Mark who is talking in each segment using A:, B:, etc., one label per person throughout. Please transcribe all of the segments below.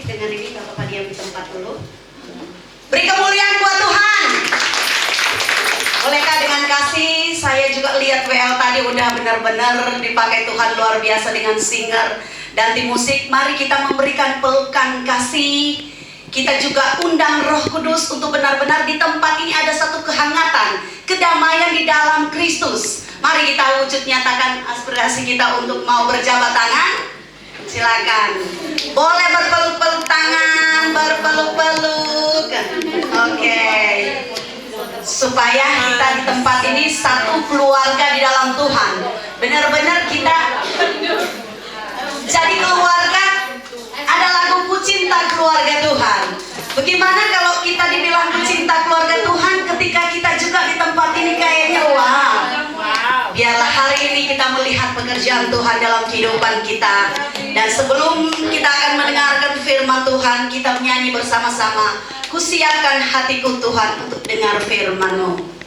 A: Dengan ini Bapak diam di tempat dulu. Beri kemuliaan buat Tuhan. Olehkah dengan kasih, saya juga lihat WL tadi udah benar-benar dipakai Tuhan luar biasa dengan singer dan tim musik. Mari kita memberikan pelukan kasih. Kita juga undang Roh Kudus untuk benar-benar di tempat ini ada satu kehangatan, kedamaian di dalam Kristus. Mari kita wujud nyatakan aspirasi kita untuk mau berjabat tangan. Silakan. Boleh berpeluk-peluk tangan, berpeluk-peluk. Oke. Supaya kita di tempat ini satu keluarga di dalam Tuhan. Benar-benar kita jadi keluarga. Ada lagu Ku Cinta Keluarga Tuhan. Bagaimana kalau kita dibilang ku cinta keluarga Tuhan ketika kita juga di tempat ini kayaknya wow. Biarlah hari ini kita melihat pekerjaan Tuhan dalam kehidupan kita. Dan sebelum kita akan mendengarkan firman Tuhan, kita menyanyi bersama-sama. Ku siapkan hatiku Tuhan untuk dengar firman-Mu.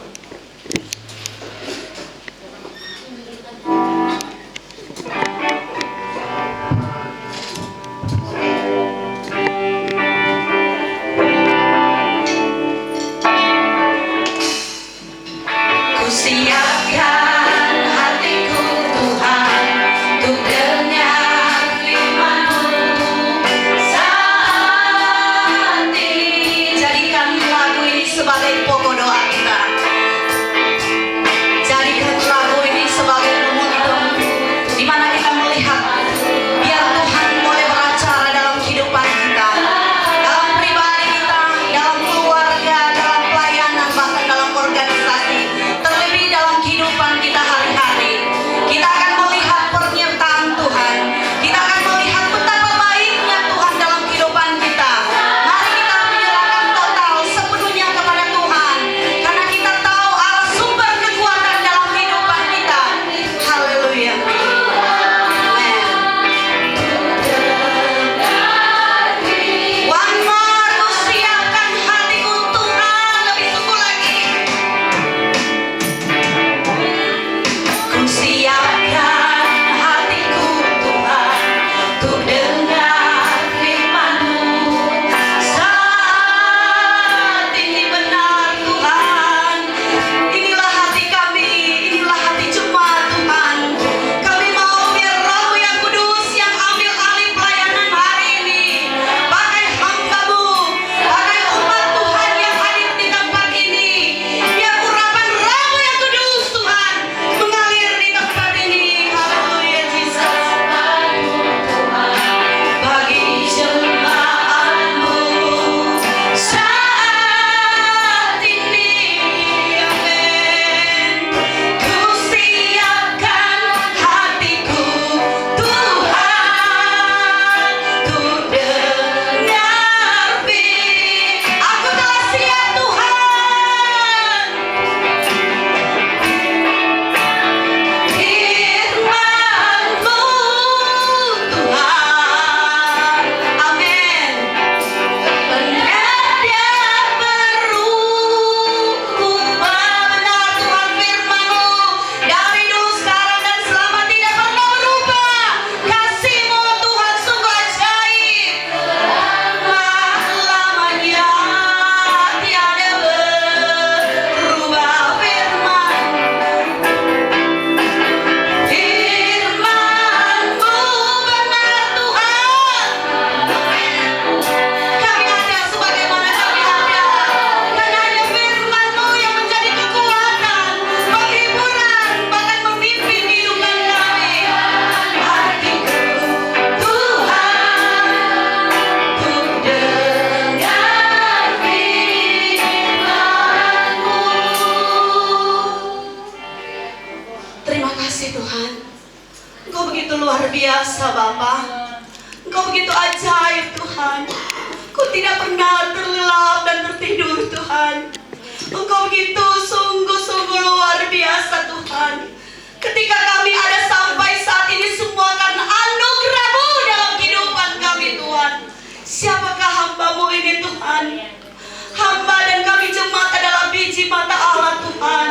B: Hamba dan kami jemaat adalah biji mata Allah Tuhan.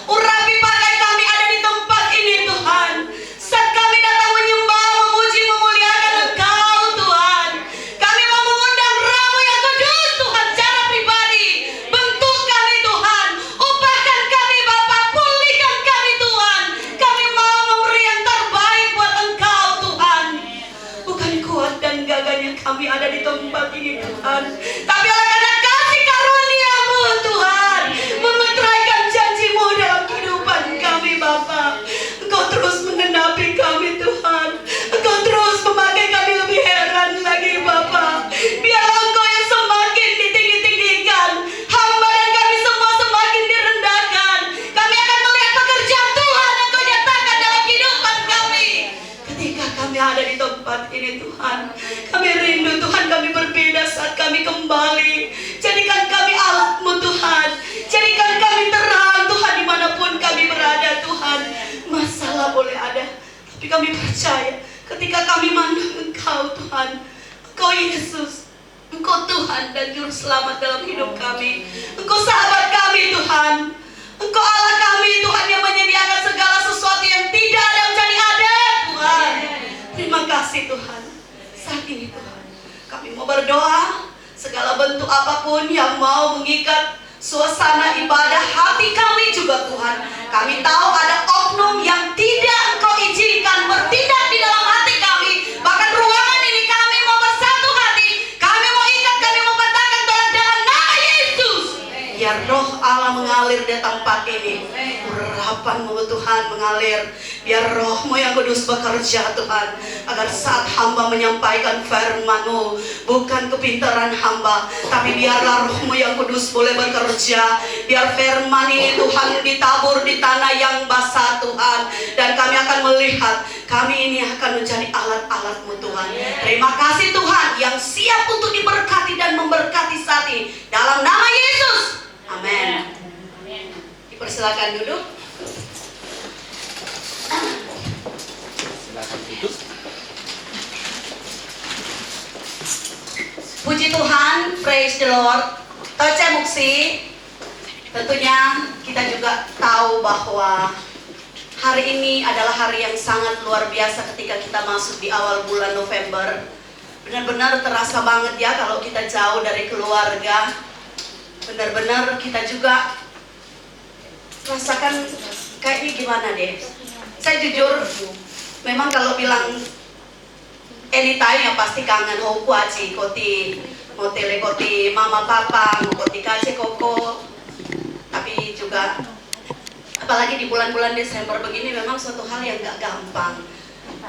B: Urapi pakai kami ada di tempat ini Tuhan. Saat kami datang menyembah, memuji, memuliakan Engkau Tuhan, kami mau kami ada di tempat ini Tuhan. Tapi oleh karena kasih karunia-Mu Tuhan, memeteraikan janji-Mu dalam kehidupan kami Bapa. Engkau terus menggenapi kami Tuhan. Engkau terus memakai kami lebih heran lagi Bapa. Biarlah Engkau yang semakin ditinggi-tinggikan, hamba dan kami semua semakin direndahkan. Kami akan melihat pekerjaan Tuhan yang Kau nyatakan dalam kehidupan kami. Ketika kami ada di tempat ini Tuhan, kami rindu Tuhan, kami berbeda saat kami kembali. Jadikan kami alat-Mu Tuhan. Jadikan kami terang Tuhan dimanapun kami berada Tuhan. Masalah boleh ada, tapi kami percaya ketika kami mandang Engkau Tuhan, Engkau Yesus, Engkau Tuhan dan Juru Selamat dalam hidup kami. Engkau sahabat kami Tuhan. Engkau Allah kami Tuhan yang menyediakan segala sesuatu yang tidak ada menjadi ada Tuhan. Terima kasih Tuhan. Saat ini Tuhan, kami mau berdoa segala bentuk apapun yang mau mengikat suasana ibadah hati kami juga Tuhan. Kami tahu ada oknum yang tidak Engkau izinkan bertindak di dalam hati kami. Bahkan ruangan ini kami mau bersatu hati, kami mau ikat, kami mau katakan dalam nama Yesus. Biar roh Allah mengalir di tempat ini. Urapan-Mu Tuhan mengalir. Biar roh-Mu yang kudus bekerja Tuhan, agar saat hamba menyampaikan firman-Mu, bukan kepintaran hamba, tapi biarlah roh-Mu yang kudus boleh bekerja. Biar firman ini Tuhan ditabur di tanah yang basah Tuhan, dan kami akan melihat kami ini akan menjadi alat-alat-Mu Tuhan. Terima kasih Tuhan yang siap untuk diberkati dan memberkati saat ini dalam nama Yesus. Amin. Dipersilakan duduk.
C: Silakan duduk.
A: Puji Tuhan, praise the Lord. Toce Muksi, tentunya kita juga tahu bahwa hari ini adalah hari yang sangat luar biasa ketika kita masuk di awal bulan November. Benar-benar terasa banget ya kalau kita jauh dari keluarga. Benar-benar kita juga rasakan kayak ini gimana deh. Saya jujur, memang kalau bilang anytime ya pasti kangen hoku aci koti motele koti mama papa koti kace koko. Tapi juga apalagi di bulan-bulan Desember begini memang suatu hal yang gak gampang.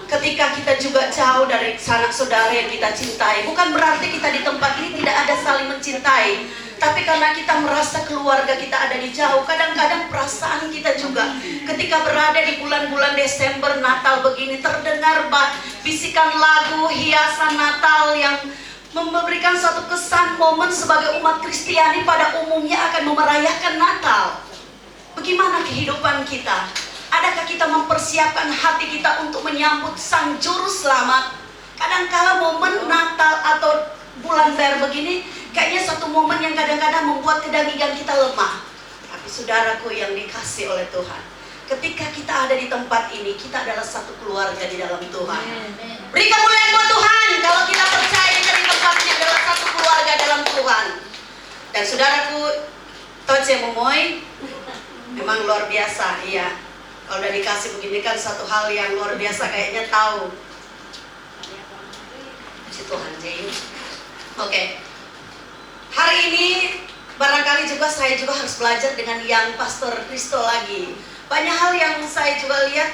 A: Ketika kita juga jauh dari sanak saudara yang kita cintai, bukan berarti kita di tempat ini tidak ada saling mencintai, tapi karena kita merasa keluarga kita ada di jauh, kadang-kadang perasaan kita juga ketika berada di bulan-bulan Desember Natal begini, terdengar bisikan lagu hiasan Natal yang memberikan suatu kesan momen sebagai umat Kristiani pada umumnya akan merayakan Natal. Bagaimana kehidupan kita? Adakah kita mempersiapkan hati kita untuk menyambut Sang Juru Selamat? Kadangkala momen Natal atau bulan fair begini kayaknya satu momen yang kadang-kadang membuat kedagingan kita lemah. Tapi saudaraku yang dikasih oleh Tuhan, ketika kita ada di tempat ini, kita adalah satu keluarga di dalam Tuhan. Beri kemuliaan buat Tuhan kalau kita percaya kita di tempat ini adalah satu keluarga dalam Tuhan. Dan saudaraku, Toce Momoy memang luar biasa, iya. Kalau udah dikasih begini kan satu hal yang luar biasa kayaknya tahu. Puji Tuhan, James. Oke. Hari ini barangkali juga saya juga harus belajar dengan yang Pastor Kristo lagi. Banyak hal yang saya juga lihat,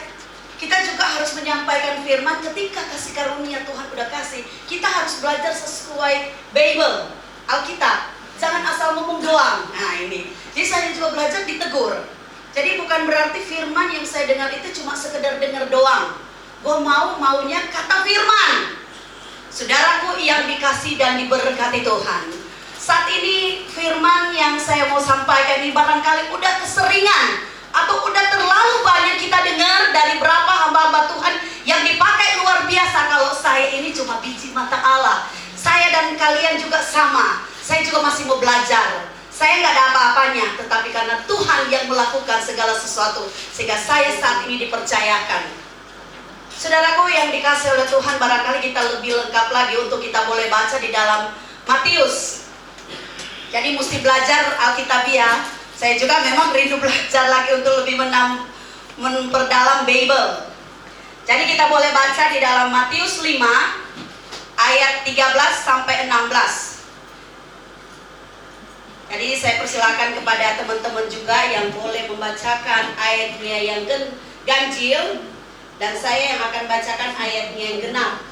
A: kita juga harus menyampaikan firman ketika kasih karunia Tuhan udah kasih. Kita harus belajar sesuai Bible, Alkitab. Jangan asal ngomong doang. Nah ini. Jadi saya juga belajar ditegur. Jadi bukan berarti firman yang saya dengar itu cuma sekedar dengar doang. Gue maunya kata firman. Saudaraku yang dikasih dan diberkati Tuhan, saat ini firman yang saya mau sampaikan ini barangkali udah keseringan atau udah terlalu banyak kita dengar dari berapa hamba-hamba Tuhan yang dipakai luar biasa. Kalau saya ini cuma biji mata Allah. Saya dan kalian juga sama. Saya juga masih mau belajar. Saya nggak ada apa-apanya, tetapi karena Tuhan yang melakukan segala sesuatu, sehingga saya saat ini dipercayakan. Saudaraku yang dikasih oleh Tuhan, barangkali kita lebih lengkap lagi untuk kita boleh baca di dalam Matius. Jadi mesti belajar Alkitabiah. Saya juga memang rindu belajar lagi untuk lebih memperdalam Bible. Jadi kita boleh baca di dalam Matius 5 ayat 13 sampai 16. Jadi saya persilakan kepada teman-teman juga yang boleh membacakan ayatnya yang ganjil, dan saya yang akan bacakan ayatnya yang genap.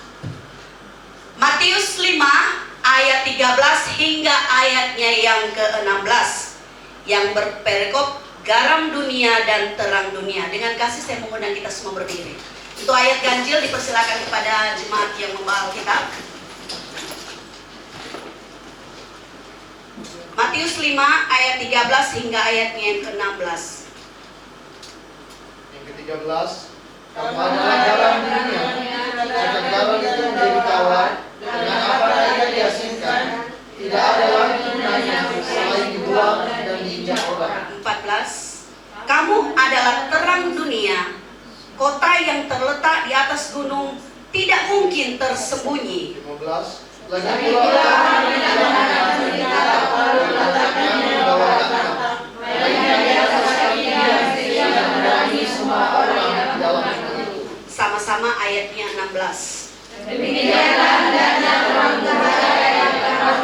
A: Matius 5 ayat 13 hingga ayatnya yang ke-16 yang berperikop garam dunia dan terang dunia. Dengan kasih saya mengundang kita semua berdiri. Untuk ayat ganjil dipersilakan kepada jemaat yang membawa Alkitab. Matius 5 ayat 13 hingga ayatnya yang ke-16.
C: Yang ke-13, kamu adalah garam dunia. Jika garam itu menjadi tawar, dengan apa daya diasinkan, tidak ada lagi gunanya selain dibuang dan diinjak orang.
A: 14. Kamu adalah terang dunia. Kota yang terletak di atas gunung tidak mungkin tersembunyi.
C: 15. Lagi pula orang yang letaknya membawakan kamu. Lainnya di atas kakinya yang berani semua orang di dalam itu.
A: Sama-sama ayatnya 16.
D: Demikianlah hendaknya orang berpercaya yang pertama.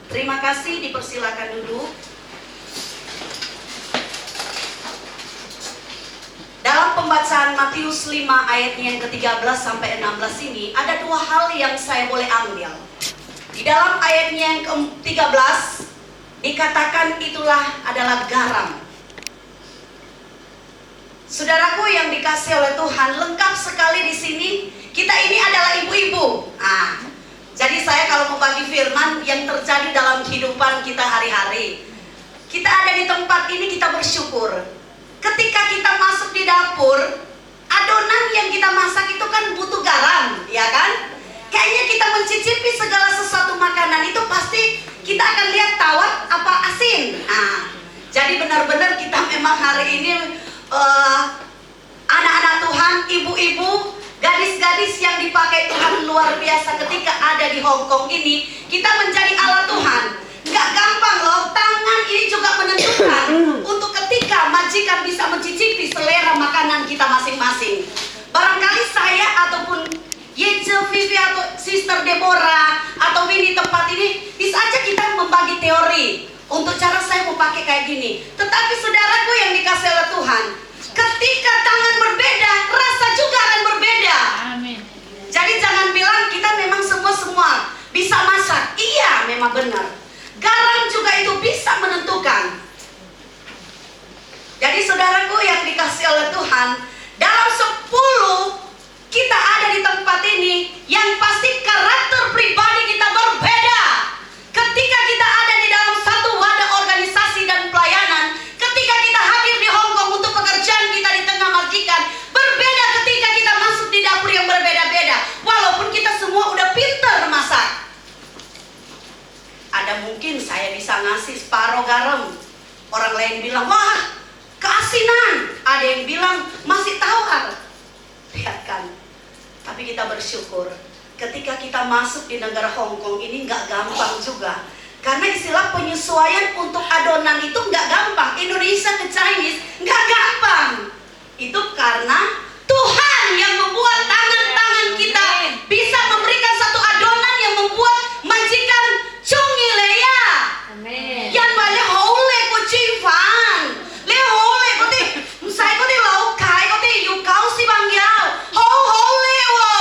A: Terima kasih, dipersilakan duduk. Dalam pembacaan Matius 5 ayatnya yang ke-13 sampai 16 ini ada dua hal yang saya boleh ambil. Di dalam ayatnya yang ke-13 dikatakan itulah adalah garam. Saudaraku yang dikasih oleh Tuhan, lengkap sekali di sini. Kita ini adalah ibu-ibu. Jadi saya kalau mau bagi firman yang terjadi dalam kehidupan kita hari-hari. Kita ada di tempat ini, kita bersyukur. Ketika kita masuk di dapur, adonan yang kita masak itu kan butuh garam, ya kan? Kayaknya kita mencicipi segala sesuatu makanan itu pasti kita akan lihat tawar apa asin. Jadi benar-benar kita memang hari ini anak-anak Tuhan, ibu-ibu, gadis-gadis yang dipakai Tuhan luar biasa ketika ada di Hong Kong ini, kita menjadi alat Tuhan. Nggak gampang loh, tangan ini juga menentukan untuk ketika majikan bisa mencicipi selera makanan kita masing-masing. Barangkali saya ataupun Yece, Vivi atau Sister Deborah atau Winnie tempat ini bisa aja kita membagi teori untuk cara saya mau pakai kayak gini. Tetapi saudaraku yang dikasih oleh Tuhan, ketika tangan berbeda, rasa juga akan berbeda.
D: Amin.
A: Jadi jangan bilang kita memang semua bisa masak. Iya, memang benar. Garam juga itu bisa menentukan. Jadi saudaraku yang dikasih oleh Tuhan, dalam 10 kita ada di tempat ini, yang pasti karakter pribadi kita berbeda. Ketika kita ada di dalam satu wadah organisasi dan pelayanan, ketika kita hadir di Hong Kong untuk pekerjaan kita di tengah majikan, berbeda ketika kita masuk di dapur yang berbeda-beda. Walaupun kita semua udah pintar masak. Ada mungkin saya bisa ngasih separuh garam, orang lain bilang, wah keasinan. Ada yang bilang masih tawar. Lihat kan. Tapi kita bersyukur ketika kita masuk di negara Hong Kong ini nggak gampang juga. Karena istilah penyesuaian untuk adonan itu nggak gampang. Indonesia ke Chinese nggak gampang. Itu karena Tuhan yang membuat tangan-tangan kita bisa memberikan satu adonan yang membuat majikan cungilea.
D: Amin.
A: Yang boleh hole ko cifan. Le hole ko ti, sai ko ti lau kai ko ti yu kau si bang yao. Hole wo.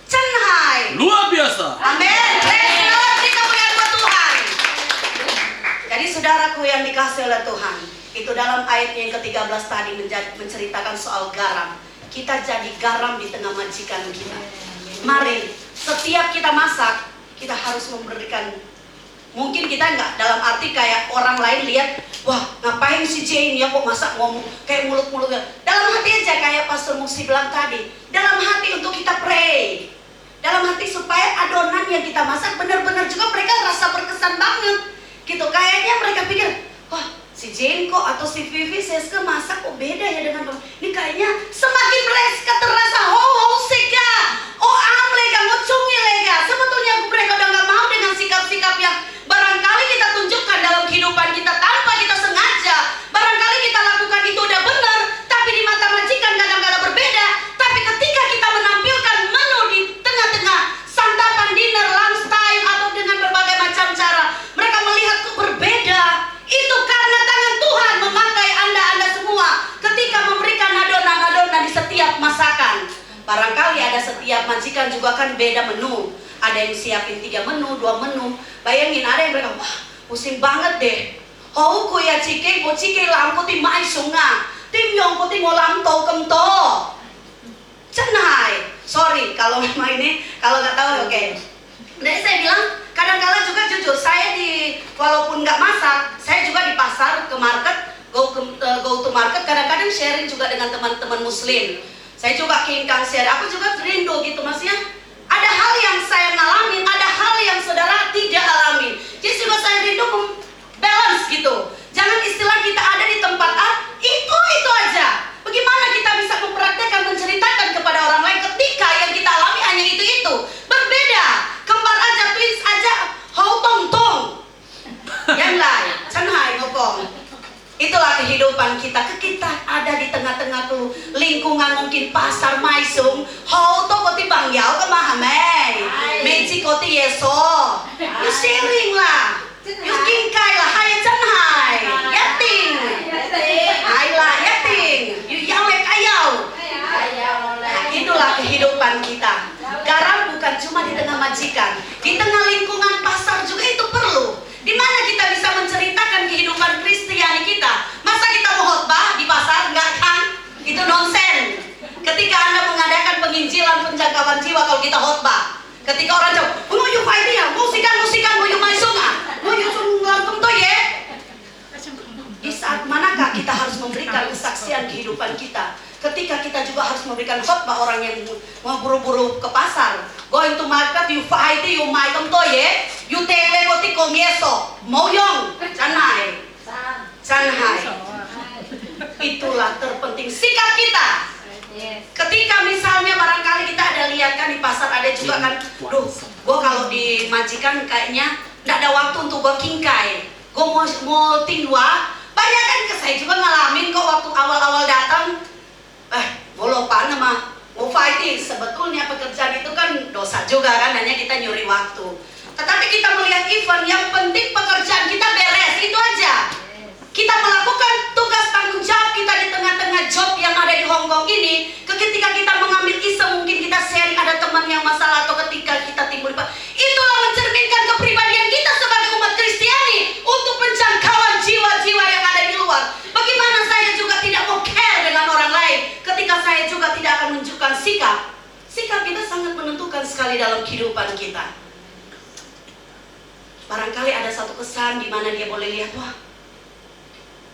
A: Chân hai.
E: Luar biasa.
A: Amin. Di kemuliaan buat Tuhan. Jadi saudaraku yang dikasih oleh Tuhan, itu dalam ayat yang ke-13 tadi menceritakan soal garam. Kita jadi garam di tengah majikan kita. Mari, setiap kita masak, kita harus memberikan. Mungkin kita enggak dalam arti kayak orang lain lihat, wah ngapain si Jane ya kok masak ngomong kayak mulut-mulut. Dalam hati aja kayak Pastor Muksi bilang tadi, dalam hati untuk kita pray. Dalam hati supaya adonan yang kita masak benar-benar juga mereka rasa berkesan banget. Gitu, kayaknya mereka pikir, wah si Jane kok atau si Vivi Seske masak kok beda ya dengan ini, kayaknya semakin mereka terasa seka, lega, ngocungi lega. Sebetulnya mereka udah gak mau dengan sikap-sikap yang barangkali kita tunjukkan dalam kehidupan kita tanpa kita sengaja. Barangkali kita lakukan itu udah benar, tapi di mata Barangkali ada setiap majikan juga kan beda menu. Ada yang siapin 3 menu, 2 menu. Bayangin ada yang mereka, wah pusing banget deh. Oh kuya cike, bo cike lampu ti mai sunga. Tim yang putih mau lampu kemto. Cenai. Sorry kalau memang ini, kalau nggak tahu oke. Jadi saya bilang, kadang-kala juga jujur, saya walaupun nggak masak, saya juga di pasar, ke market, go to market, kadang-kadang sharing juga dengan teman-teman muslim. Saya juga keinginkan share, aku juga rindu gitu maksudnya. Ada hal yang saya ngalamin, ada hal yang saudara tidak alami. Jadi juga saya rindu balance gitu. Jangan istilah kita ada di tempat A, itu aja. Bagaimana kita bisa mempraktekkan, menceritakan kepada orang lain ketika yang kita alami hanya itu. Berbeda. Kembar aja, twins aja, hou tong tong. Yang lain, cenhai ngokong. Itulah kehidupan kita. Kita ada di tengah-tengah tuh lingkungan mungkin pasar maisung. Hou to koti bang yao ke mahamei. Meji koti yeso. You sharing lah. You kingkai lah. Hai cenhai. Yating. Hai lah yating. You yang lek ayau. Nah, itulah kehidupan kita. Garam bukan cuma di tengah majikan, di tengah lingkungan pasar juga itu perlu. Di mana kita bisa menceritakan kehidupan Kristiani kita. Masa kita mau khotbah di pasar? Enggak kan? Itu nonsen. Ketika Anda mengadakan penginjilan penjangkauan jiwa kalau kita khotbah, ketika orang jawab, "Mau you fight ya? Musikan, mau you maisunga? Mau you langsung to ye?" Di saat manakah kita harus memberikan kesaksian kehidupan kita? Ketika kita juga harus memberikan khotbah orang yang mau buru-buru ke pasar, going to market, you fight, you mai kem to ye, you tele koti kong yeso, moyong, canai, itulah terpenting sikap kita. Ketika misalnya barangkali kita ada lihat kan di pasar ada juga kan, duh, gua kalau di majikan kayaknya nggak ada waktu untuk gua kingkai, gua mau tingwa, banyak kan saya juga ngalamin kok waktu awal-awal datang. Walaupun nama mau fighting, sebetulnya pekerjaan itu kan dosa juga kan, hanya kita nyuri waktu. Tetapi kita melihat event, yang penting pekerjaan kita beres, itu aja. Kita melakukan tugas tanggung jawab kita di tengah-tengah job yang ada di Hong Kong ini. Ketika kita mengambil iseng, mungkin kita sharing ada teman yang masalah, atau ketika kita timbul, itulah mencerminkan kepribadian kita sebagai umat Kristiani untuk penjangkauan jiwa-jiwa yang ada di luar. Bagaimana saya juga tidak mau care dengan orang lain ketika saya juga tidak akan menunjukkan sikap. Sikap kita sangat menentukan sekali dalam kehidupan kita. Barangkali ada satu kesan di mana dia boleh lihat, wah,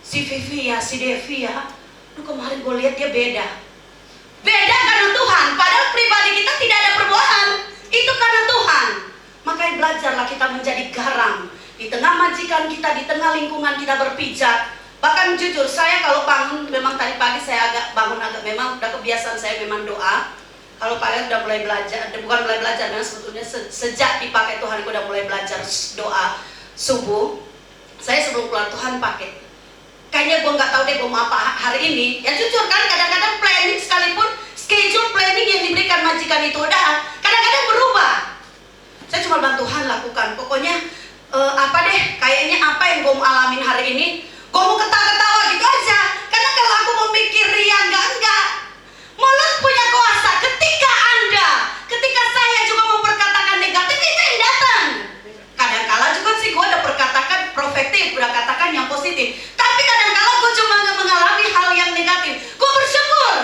A: si Vivi ya, si Devi ya, kemarin gue lihat dia beda. Beda karena Tuhan, padahal pribadi kita tidak ada perubahan. Itu karena Tuhan. Makanya belajarlah kita menjadi garam. Di tengah majikan kita, di tengah lingkungan kita berpijak. Bahkan jujur, saya kalau bangun, memang tadi pagi saya bangun memang udah kebiasaan saya memang doa. Kalau kalian udah mulai belajar, bukan mulai belajar, memang sebetulnya sejak dipakai Tuhan, aku udah mulai belajar doa subuh. Saya sebelum keluar Tuhan pakai. Kayaknya gue nggak tahu deh gue mau apa hari ini. Ya jujur kan, kadang-kadang planning sekalipun, schedule planning yang diberikan majikan itu udah kadang-kadang berubah. Saya cuma bantu Tuhan lakukan. Pokoknya apa deh, kayaknya apa yang gue mau alamin hari ini, gue mau ketawa-ketawa gitu aja. Karena kalau aku mau mikir ria, enggak. Mulut punya kuasa. Ketika saya juga memperkatakan negatif, itu yang datang. Kadang-kala juga sih gue udah perkatakan profetif, udah katakan yang positif. Tapi kadang-kala gue cuma mengalami hal yang negatif. Gue bersyukur.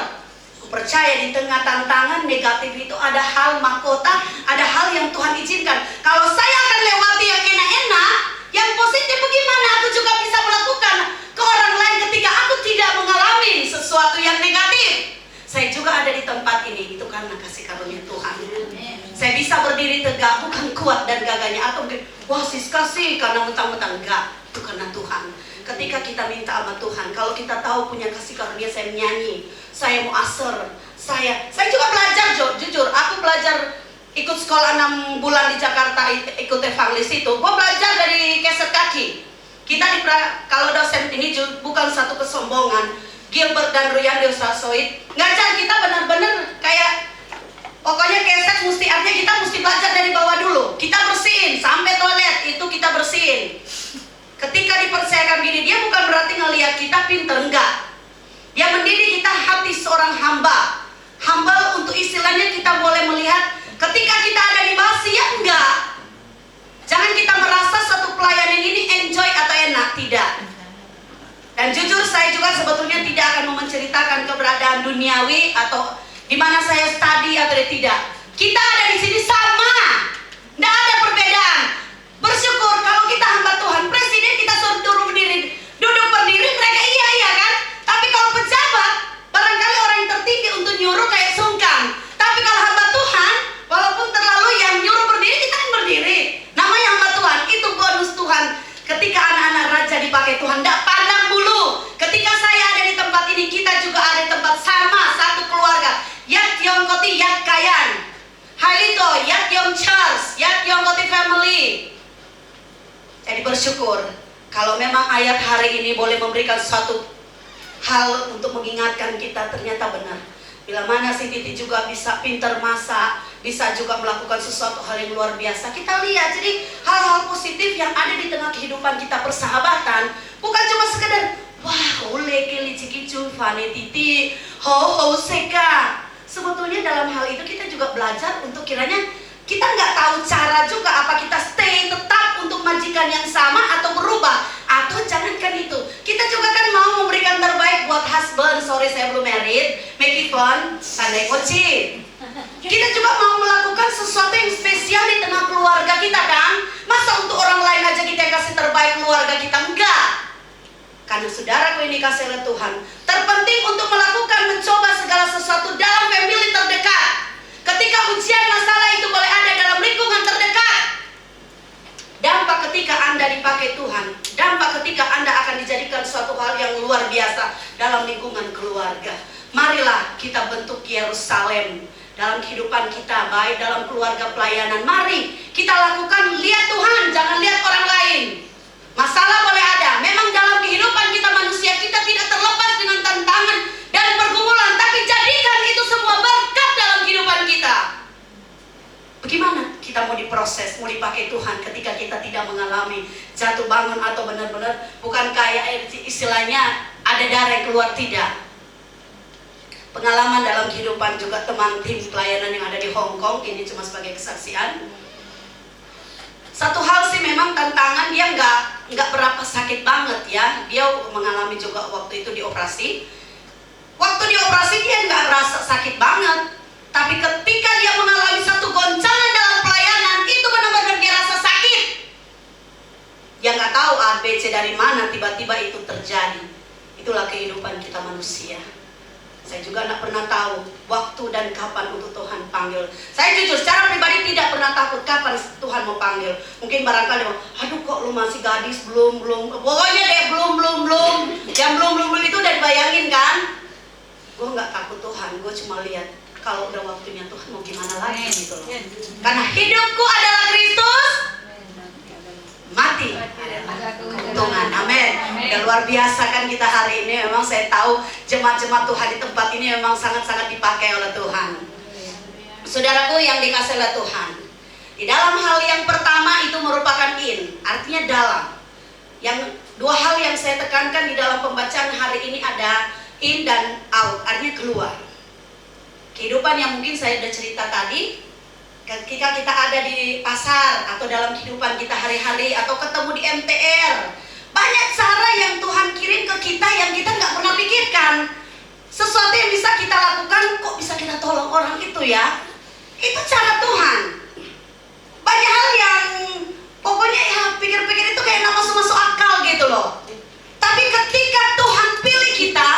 A: Gue percaya di tengah tantangan negatif itu ada hal mahkota, ada hal yang Tuhan izinkan. Kalau saya akan lewati yang enak-enak, yang positif bagaimana aku juga bisa melakukan ke orang lain ketika aku tidak mengalami sesuatu yang negatif. Saya juga ada di tempat ini, itu karena kasih karunia Tuhan. Saya bisa berdiri tegak, bukan kuat dan gagahnya. Atau mungkin, wah Siska sih karena mentang-mentang, enggak. Itu karena Tuhan. Ketika kita minta sama Tuhan, kalau kita tahu punya kasih karunia, saya menyanyi, saya mau aser, saya juga belajar, jujur. Aku belajar ikut sekolah 6 bulan di Jakarta, ikut evangelis itu. Gue belajar dari keset kaki. Kita kalau dosen ini bukan satu kesombongan. Gilbert dan Ruyandi Ustaz Soid ngajar kita benar-benar kayak pokoknya keset mesti, artinya kita mesti belajar dari bawah dulu. Kita bersihin sampai toilet itu kita bersihin. Ketika dipercayakan gini, dia bukan berarti ngelihat kita pinter, enggak. Dia mendidik kita hati seorang hamba. Hamba untuk istilah di mana saya study atau tidak. Kita ada di sini sama, tidak ada perbedaan. Bersyukur kalau kita hamba Tuhan, presiden kita suruh duduk berdiri, mereka iya kan. Tapi kalau pejabat, barangkali orang yang tertinggi untuk nyuruh kayak sungkan. Tapi kalau hamba Tuhan, walaupun terlalu yang nyuruh berdiri, kita kan berdiri. Namanya hamba Tuhan, itu bonus Tuhan. Ketika anak-anak raja dipakai Tuhan, tidak pandang bulu. Ketika saya ada di tempat ini, kita juga ada di tempat sama, satu keluarga. Yat Yong Koti Yat Kayan, Halito Yat Yong Charles, Yat Yong Koti Family. Jadi bersyukur kalau memang ayat hari ini boleh memberikan suatu hal untuk mengingatkan kita, ternyata benar. Bila mana si Titi juga bisa pintar masak, bisa juga melakukan sesuatu hal yang luar biasa. Kita lihat, jadi hal-hal positif yang ada di tengah kehidupan kita persahabatan, bukan cuma sekedar wah, oleh keli cikicu, fane Titi, ho seka. Sebetulnya dalam hal itu kita juga belajar untuk kiranya kita nggak tahu cara juga apa kita stay tetap untuk majikan yang sama atau berubah, atau jangankan itu, kita juga kan mau memberikan terbaik buat husband. Sorry saya belum married, make it fun, sandai koci. Kita juga mau melakukan sesuatu yang spesial di tengah keluarga kita kan. Masa untuk orang lain aja kita kasih terbaik keluarga kita? Enggak. Karena saudaraku ini kasih oleh Tuhan, terpenting untuk melakukan mencoba segala sesuatu dalam family terdekat. Ketika ujian masalah itu boleh ada dalam lingkungan terdekat. Dampak ketika Anda dipakai Tuhan, dampak ketika Anda akan dijadikan suatu hal yang luar biasa dalam lingkungan keluarga. Marilah kita bentuk Yerusalem dalam kehidupan kita, baik dalam keluarga pelayanan. Mari kita lakukan, lihat Tuhan, jangan lihat orang lain. Masalah boleh ada, memang dalam kehidupan kita manusia, kita tidak terlepas dengan tantangan dan pergumulan, tapi jadikan itu semua berkat dalam kehidupan kita. Bagaimana kita mau diproses, mau dipakai Tuhan ketika kita tidak mengalami jatuh bangun atau benar-benar bukan kayak istilahnya ada darah yang keluar, tidak. Pengalaman dalam kehidupan juga teman tim pelayanan yang ada di Hong Kong, ini cuma sebagai kesaksian. Satu hal sih memang tantangan, dia nggak berapa sakit banget ya. Dia mengalami juga waktu itu dioperasi. Waktu dioperasi dia nggak rasa sakit banget. Tapi ketika dia mengalami satu goncangan dalam pelayanan, itu benar-benar dia rasa sakit. Dia nggak tahu ABC dari mana tiba-tiba itu terjadi. Itulah kehidupan kita manusia. Saya juga tidak pernah tahu waktu dan kapan untuk Tuhan panggil. Saya jujur secara pribadi tidak pernah takut kapan Tuhan mau panggil. Mungkin barangkali, aduh kok lu masih gadis, belum. Pokoknya deh belum. Yang belum itu udah dibayangin kan. Gue nggak takut Tuhan, gue cuma lihat kalau udah waktunya Tuhan mau gimana lagi gitu loh. Karena hidupku adalah Kristus, mati adalah keuntungan. Amin. Dan luar biasa kan kita hari ini. Memang saya tahu jemaat-jemaat Tuhan di tempat ini memang sangat-sangat dipakai oleh Tuhan. Saudaraku yang dikasih oleh Tuhan, di dalam hal yang pertama itu merupakan in, artinya dalam. Yang dua hal yang saya tekankan di dalam pembacaan hari ini ada in dan out, artinya keluar. Kehidupan yang mungkin saya sudah cerita tadi, ketika kita ada di pasar atau dalam kehidupan kita hari-hari atau ketemu di MTR, banyak cara yang Tuhan kirim ke kita yang kita nggak pernah pikirkan. Sesuatu yang bisa kita lakukan, kok bisa kita tolong orang itu ya? Itu cara Tuhan. Banyak hal yang pokoknya ya pikir-pikir itu kayak nggak masuk akal gitu loh. Tapi ketika Tuhan pilih kita,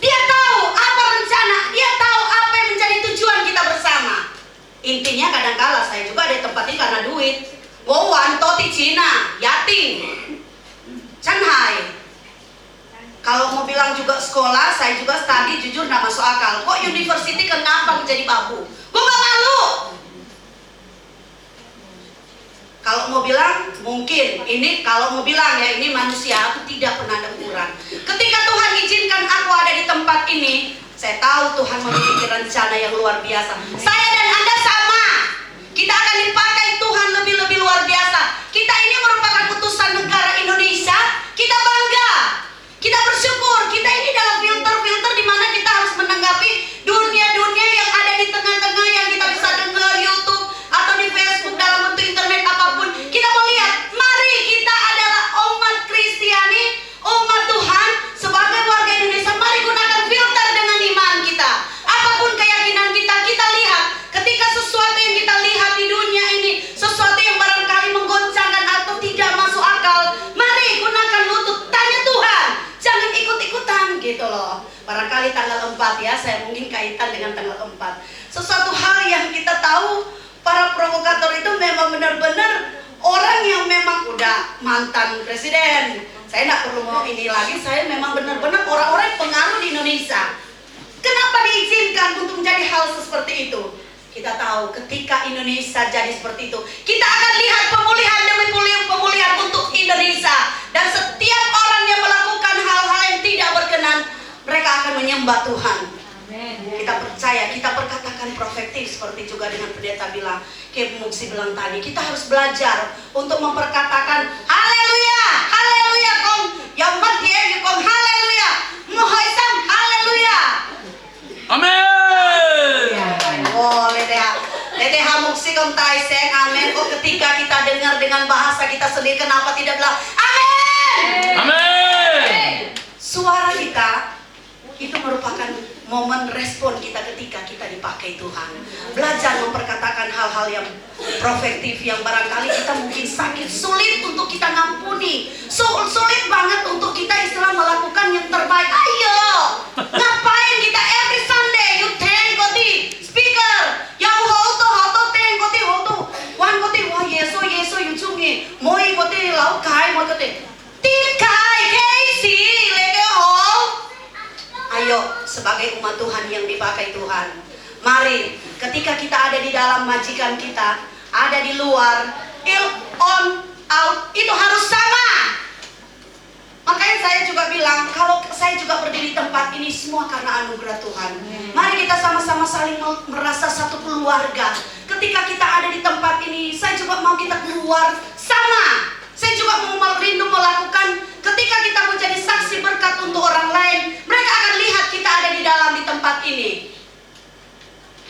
A: Dia tahu apa rencana, Dia tahu apa yang menjadi tujuan kita bersama. Intinya kadang-kala saya juga ada di tempat ini karena duit. Wowan, Toti, Cina, Yating, Shanghai. Kalau mau bilang juga sekolah, saya juga study, jujur nggak masuk akal. Kok university kenapa menjadi babu? Gue gak malu. Kalau mau bilang, mungkin ini kalau mau bilang ya ini manusia, aku tidak pernah ada ukuran. Ketika Tuhan izinkan aku ada di tempat ini, saya tahu Tuhan memiliki rencana yang luar biasa. Saya dan Anda sama. Kita akan dipakai Tuhan lebih-lebih luar biasa. Kita ini merupakan utusan negara Indonesia. Kita bangga. Kita bersyukur. Kita ini dalam filter-filter di mana kita harus menanggapi dunia-dunia yang ada di tengah-tengah yang kita bisa dengar YouTube atau di Facebook dalam bentuk internet apapun. Kita mau lihat, mari kita adalah umat Kristiani, umat Tuhan sebagai warga Indonesia. Mari gunakan filter dengan iman kita. Apapun keyakinan 4 ya, saya mungkin kaitan dengan tanggal 4. Sesuatu hal yang kita tahu, para provokator itu memang benar-benar orang yang memang udah mantan presiden. Saya nggak perlu mau ini lagi, saya memang benar-benar orang-orang yang pengaruh di Indonesia. Kenapa diizinkan untuk menjadi hal seperti itu? Kita tahu ketika Indonesia jadi seperti itu, kita akan lihat pemulihan demi pemulihan untuk Indonesia. Dan setiap orang yang melakukan hal-hal yang tidak berkenan, mereka akan menyembah Tuhan. Kita percaya, kita perkatakan profetik seperti juga dengan pendeta bilang, kayak Muksi bilang tadi, kita harus belajar untuk memperkatakan haleluya, haleluya kong, yang mati kong haleluya, mohoisam haleluya.
E: Amin.
A: Oh, Lede Muksi kong taiseng amin. Oh, ketika kita dengar dengan bahasa kita sendiri, kenapa tidak bilang amin?
E: Amin.
A: Suara kita itu merupakan momen respon kita ketika kita dipakai Tuhan. Belajar memperkatakan hal-hal yang profetif yang barangkali kita mungkin sakit, sulit untuk kita ngampuni, sulit banget untuk kita istilah melakukan yang terbaik. Ayo, ngapain kita every Sunday you tengkoti speaker yang hoto tengkoti hoto wan koti wah yeso you cungi moi koti lau kai moi koti tin kai Casey lege ho. Ayo, sebagai umat Tuhan yang dipakai Tuhan, mari ketika kita ada di dalam majikan kita, ada di luar, on, out, itu harus sama. Makanya saya juga bilang, kalau saya juga berdiri di tempat ini semua karena anugerah Tuhan. Mari kita sama-sama saling merasa satu keluarga. Ketika kita ada di tempat ini, saya juga mau kita keluar sama. Saya juga mau rindu melakukan ketika kita menjadi saksi berkat untuk orang lain, mereka akan lihat kita ada di dalam di tempat ini.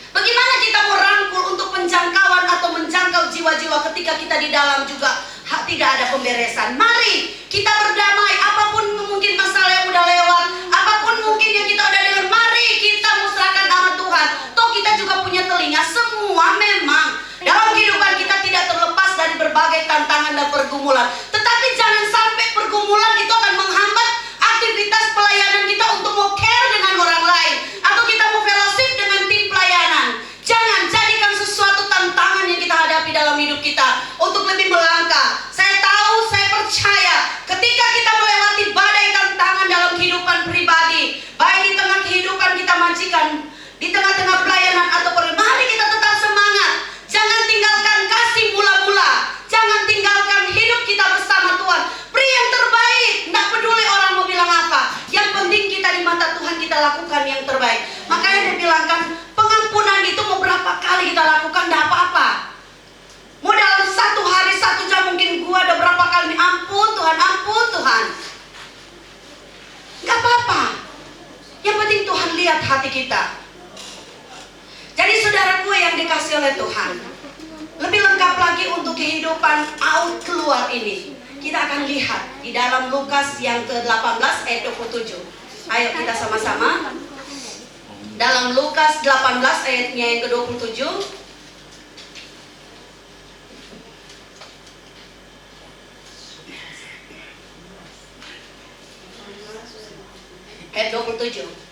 A: Bagaimana kita merangkul untuk penjangkauan atau menjangkau jiwa-jiwa ketika kita di dalam juga tidak ada pemberesan. Mari kita berdamai, apapun mungkin masalah yang udah lewat, apapun mungkin yang kita udah dengar, mari kita musrahkan nama Tuhan. Toh kita juga punya telinga, semua memang dalam kehidupan kita tidak terlepas dari berbagai tantangan dan pergumulan. Tetapi jangan sampai pergumulan itu akan menghambat aktivitas pelayanan kita untuk mau care dengan orang lain, atau kita mau fellowship dengan tim pelayanan. Jangan jadikan sesuatu tantangan yang kita hadapi dalam hidup kita untuk lebih melangkah. Saya tahu, saya percaya ketika kita melewati badai tantangan dalam kehidupan pribadi, baik di tengah kehidupan kita majikan, di tengah-tengah pelayanan atau mari kita tetap semangat. Jangan tinggalkan kasih mula-mula. Jangan tinggalkan hidup kita bersama Tuhan. Beri yang terbaik. Tidak peduli orang mau bilang apa. Yang penting kita di mata Tuhan kita lakukan yang terbaik. Makanya dia bilangkan pengampunan itu mau berapa kali kita lakukan tidak apa-apa. Mau dalam 1 hari 1 jam mungkin gua ada berapa kali ampun Tuhan. Gak apa-apa. Yang penting Tuhan lihat hati kita. Jadi saudaraku yang dikasih oleh Tuhan, lebih lengkap lagi untuk kehidupan out keluar ini, kita akan lihat di dalam Lukas yang ke-18 ayat 27. Ayo kita sama-sama dalam Lukas 18 ayatnya yang ke-27. Ayat 27.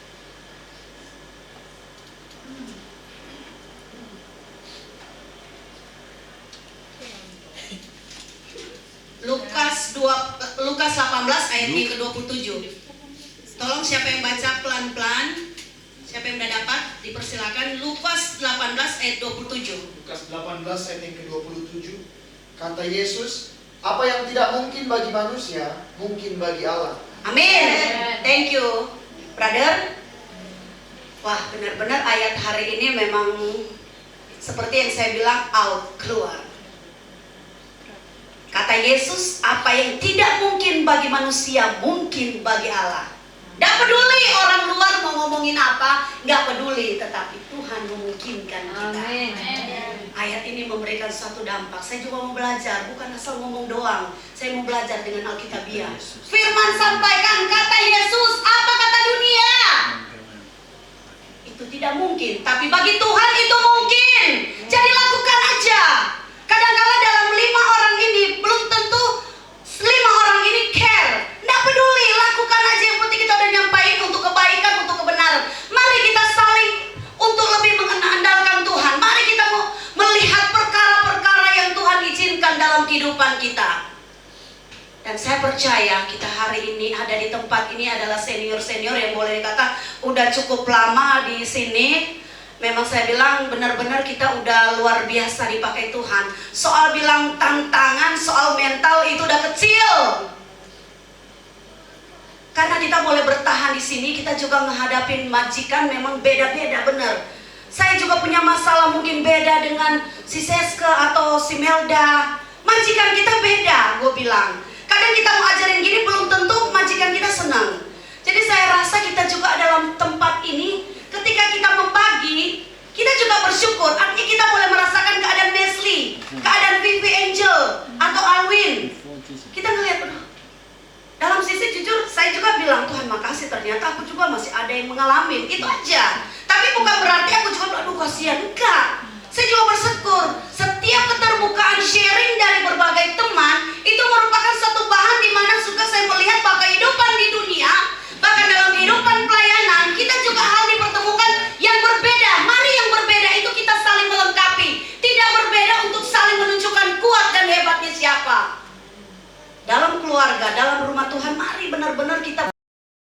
A: Lukas 18 ayat yang ke-27. Tolong siapa yang baca pelan-pelan, siapa yang udah dapat dipersilakan. Lukas 18 ayat 27.
C: Lukas 18 ayat yang ke-27. Kata Yesus, apa yang tidak mungkin bagi manusia, mungkin bagi Allah.
A: Amin. Thank you, brother. Wah, benar-benar ayat hari ini memang seperti yang saya bilang, out, keluar. Kata Yesus, apa yang tidak mungkin bagi manusia, mungkin bagi Allah. Tidak peduli orang luar mau ngomongin apa, nggak peduli, tetapi Tuhan memungkinkan kita.
D: Amin.
A: Ayat ini memberikan suatu dampak. Saya juga mau belajar, bukan asal ngomong doang. Saya mau belajar dengan Alkitabiah. Firman sampaikan, kata Yesus, apa kata dunia? Itu tidak mungkin, tapi bagi Tuhan itu mungkin. Jadi lakukan aja. Kadang-kadang dalam 5 orang ini belum tentu 5 orang ini care. Nggak peduli, lakukan aja, yang penting kita udah nyampain untuk kebaikan, untuk kebenaran. Mari Dan saya percaya kita hari ini ada di tempat ini adalah senior-senior yang boleh dikata udah cukup lama di sini. Memang saya bilang benar-benar kita udah luar biasa dipakai Tuhan. Soal bilang tantangan, soal mental itu udah kecil. Karena kita boleh bertahan di sini, kita juga menghadapin majikan memang beda-beda benar. Saya juga punya masalah mungkin beda dengan si Seske atau si Melda. Majikan kita beda, gue bilang. Kadang kita mau ajarin gini belum tentu majikan kita senang. Jadi saya rasa kita juga dalam tempat ini, ketika kita membagi, kita juga bersyukur. Artinya kita boleh merasakan keadaan Nesli, keadaan Vivi Angel, atau Alwin. Kita ngelihat, aduh, dalam sisi jujur, saya juga bilang, Tuhan makasih, ternyata aku juga masih ada yang mengalami. Itu aja. Tapi bukan berarti aku juga bilang, aduh kasihan. Enggak. Saya juga bersyukur. Setiap keterbukaan sharing dari berbagai teman, itu merupakan satu bahan di mana juga saya melihat bahwa kehidupan di dunia, bahkan dalam kehidupan pelayanan, kita juga hal dipertemukan yang berbeda. Mari yang berbeda itu kita saling melengkapi. Tidak berbeda untuk saling menunjukkan kuat dan hebatnya siapa. Dalam keluarga, dalam rumah Tuhan, mari benar-benar kita